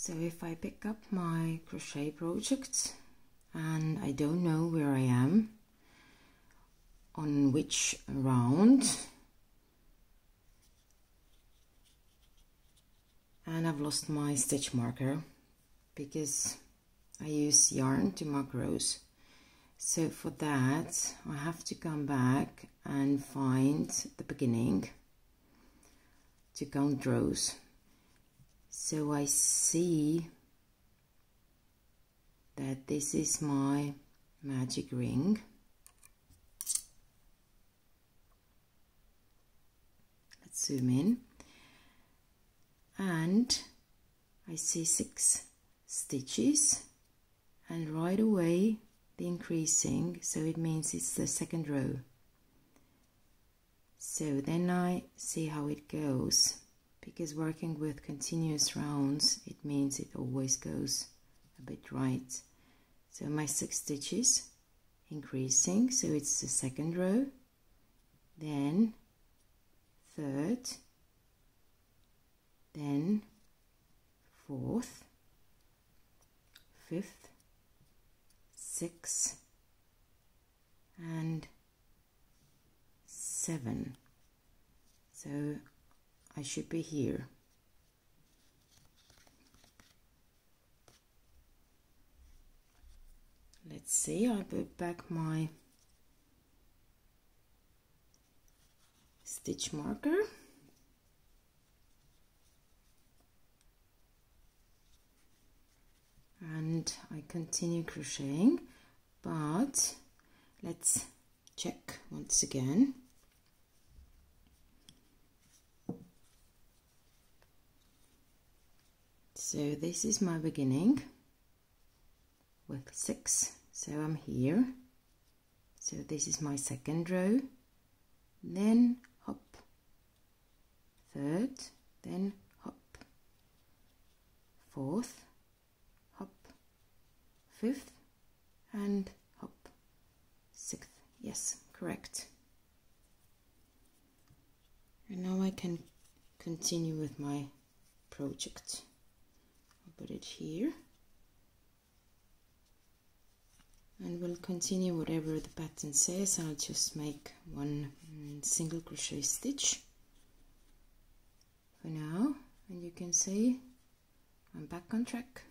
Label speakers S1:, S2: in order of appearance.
S1: So if I pick up my crochet project and I don't know where I am on which round, and I've lost my stitch marker because I use yarn to mark rows. So for that I have to come back and find the beginning to count rows. So I see that this is my magic ring. Let's zoom in. And I see 6 stitches, and right away the increasing, so it means it's the second row. So then I see how it goes, because working with continuous rounds, it means it always goes a bit right. So my 6 stitches increasing, so it's the second row, then third, then fourth, fifth, sixth, and 7. So I should be here. Let's see, I put back my stitch marker. And I continue crocheting, but let's check once again. So this is my beginning with 6, so I'm here. So this is my second row, then hop, third, then hop, fourth, hop, fifth, and hop, sixth. Yes, correct. And now I can continue with my project. I'll put it here, and we'll continue whatever the pattern says. I'll just make one single crochet stitch for now, and you can see I'm back on track.